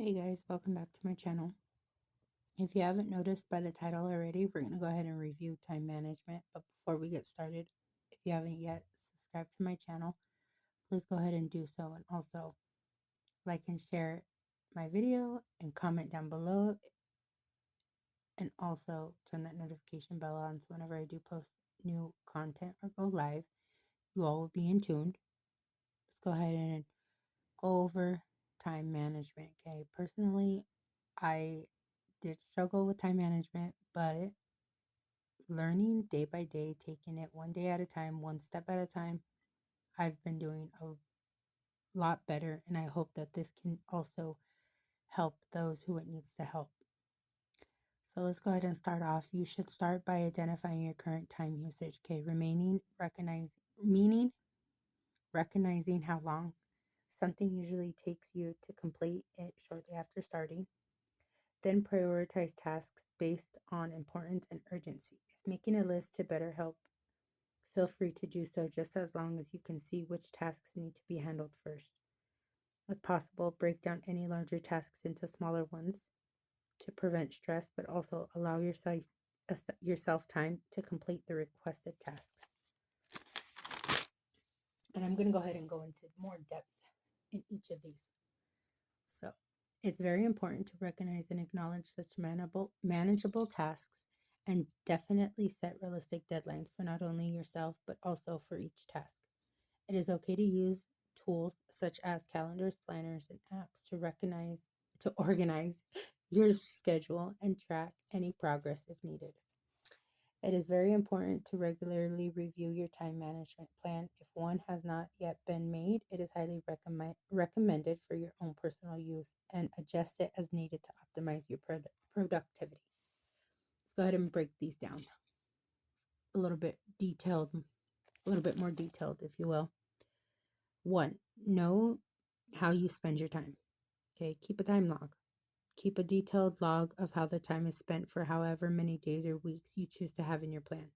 Hey guys, welcome back to my channel. If you haven't noticed by the title already, we're going to go ahead and review time management. But before we get started, if you haven't yet subscribed to my channel, please go ahead and do so. And also like and share my video and comment down below. And also turn that notification bell on so whenever I do post new content or go live, you all will be in tune. Let's go ahead and go over time management. Okay, personally, I did struggle with time management, but learning day by day, taking it one day at a time, one step at a time, I've been doing a lot better. And I hope that this can also help those who it needs to help. So let's go ahead and start off. You should start by identifying your current time usage. Okay, recognizing how long something usually takes you to complete it shortly after starting. Then prioritize tasks based on importance and urgency. If making a list to better help, feel free to do so just as long as you can see which tasks need to be handled first. If possible, break down any larger tasks into smaller ones to prevent stress, but also allow yourself time to complete the requested tasks. And I'm going to go ahead and go into more depth in each of these. So, it's very important to recognize and acknowledge such manageable tasks and definitely set realistic deadlines for not only yourself but also for each task. It is okay to use tools such as calendars, planners, and apps to organize your schedule and track any progress if needed. It is very important to regularly review your time management plan. If one has not yet been made, it is highly recommended for your own personal use and adjust it as needed to optimize your productivity. Let's go ahead and break these down a little bit more detailed, if you will. 1. Know how you spend your time. Okay, keep a time log. Keep a detailed log of how the time is spent for however many days or weeks you choose to have in your plan.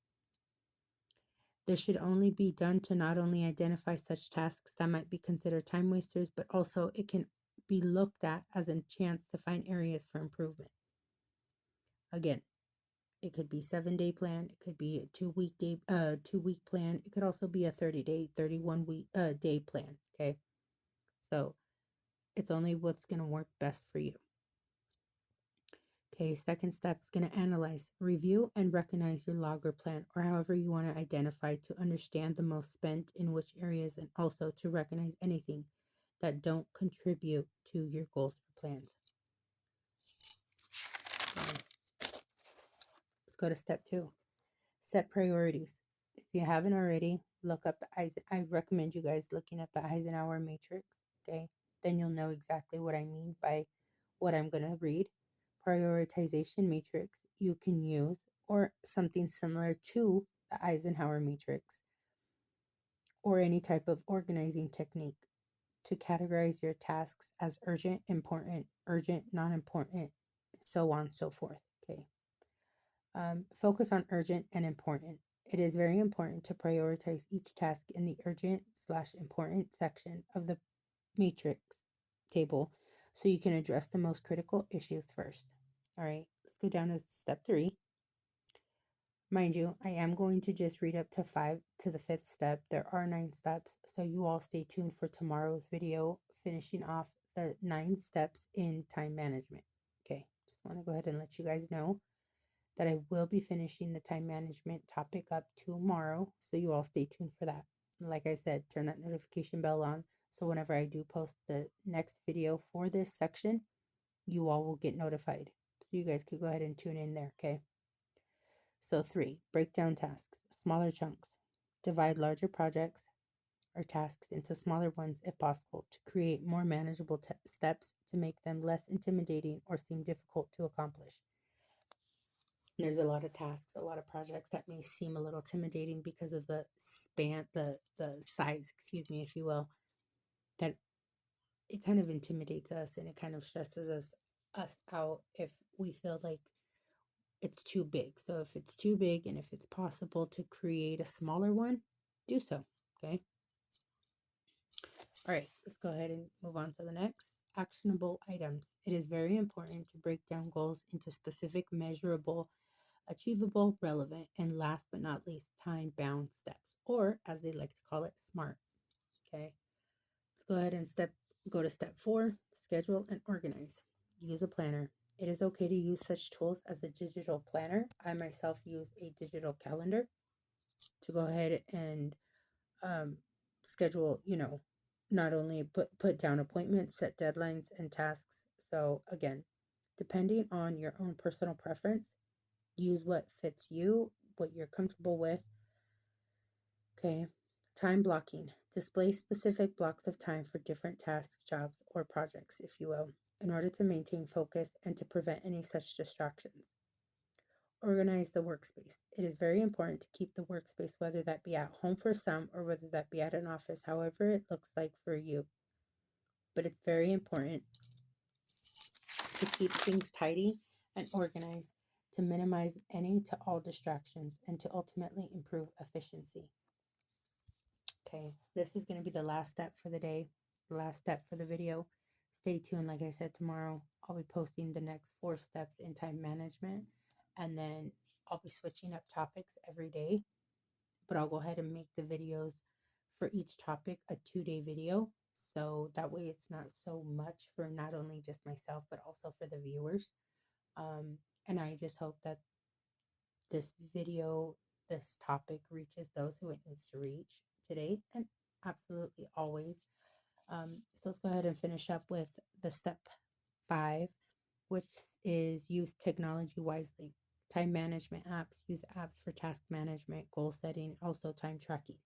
This should only be done to not only identify such tasks that might be considered time wasters, but also it can be looked at as a chance to find areas for improvement. Again, it could be 7-day plan, it could be a 2-week plan, it could also be a 30-day, 31-week day plan. Okay, so it's only what's going to work best for you. Okay, second step is going to analyze, review, and recognize your log or plan, or however you want to identify to understand the most spent in which areas and also to recognize anything that don't contribute to your goals or plans. Let's go to step 2. Set priorities. If you haven't already, look up I recommend you guys looking at the Eisenhower matrix, okay? Then you'll know exactly what I mean by what I'm going to read. Prioritization matrix you can use, or something similar to the Eisenhower matrix, or any type of organizing technique to categorize your tasks as urgent, important, urgent, non-important, so on and so forth. Okay. Focus on urgent and important. It is very important to prioritize each task in the urgent/important section of the matrix table so you can address the most critical issues first. All right, let's go down to step 3. Mind you, I am going to just read up to the 5th step. There are 9 steps, so you all stay tuned for tomorrow's video, finishing off the 9 steps in time management. Okay, just want to go ahead and let you guys know that I will be finishing the time management topic up tomorrow, so you all stay tuned for that. Like I said, turn that notification bell on so whenever I do post the next video for this section, you all will get notified. So you guys could go ahead and tune in there, okay? So 3, break down tasks, smaller chunks. Divide larger projects or tasks into smaller ones if possible to create more manageable steps to make them less intimidating or seem difficult to accomplish. There's a lot of tasks, a lot of projects that may seem a little intimidating because of the size, excuse me, if you will, that it kind of intimidates us and it kind of stresses us out if we feel like it's too big. So if it's too big and if it's possible to create a smaller one, do so, okay? All right, let's go ahead and move on to the next. Actionable items. It is very important to break down goals into specific, measurable, achievable, relevant, and last but not least, time bound steps, or as they like to call it, SMART. Okay, let's go ahead and go to step 4, schedule and organize. Use a planner. It is okay to use such tools as a digital planner. I myself use a digital calendar to go ahead and um, schedule, not only put down appointments, set deadlines and tasks. So again, depending on your own personal preference, use what fits you, what you're comfortable with. Okay. Time blocking. Display specific blocks of time for different tasks, jobs, or projects, if you will, in order to maintain focus and to prevent any such distractions. Organize the workspace. It is very important to keep the workspace, whether that be at home for some or whether that be at an office, however it looks like for you. But it's very important to keep things tidy and organized to minimize any to all distractions and to ultimately improve efficiency. Okay, this is going to be the last step for the day, the last step for the video. Stay tuned. Like I said, tomorrow I'll be posting the next 4 steps in time management, and then I'll be switching up topics every day. But I'll go ahead and make the videos for each topic a 2-day video. So that way it's not so much for not only just myself, but also for the viewers. And I just hope that this video, this topic reaches those who it needs to reach today and absolutely always. So let's go ahead and finish up with the step 5, which is use technology wisely. Time management apps, use apps for task management, goal setting, also time tracking.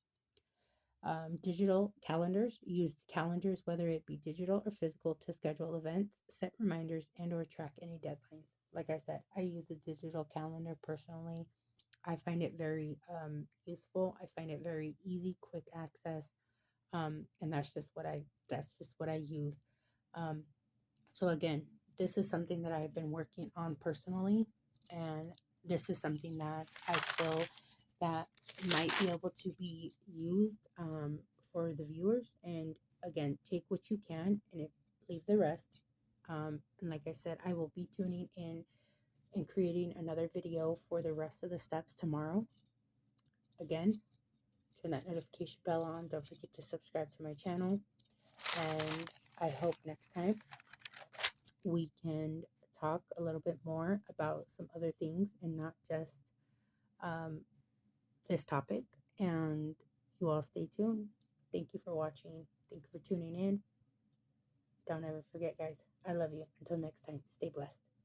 Digital calendars, use calendars, whether it be digital or physical, to schedule events, set reminders, and or track any deadlines. Like I said, I use a digital calendar personally. I find it very useful. I find it very easy, quick access, and that's just what I use. Um, so again, this is something that I've been working on personally, and this is something that I feel that might be able to be used for the viewers. And again, take what you can and leave the rest. And like I said, I will be tuning in and creating another video for the rest of the steps tomorrow. Again, turn that notification bell on. Don't forget to subscribe to my channel. And I hope next time we can talk a little bit more about some other things and not just um, this topic. And you all stay tuned. Thank you for watching. Thank you for tuning in. Don't ever forget, guys, I love you. Until next time, stay blessed.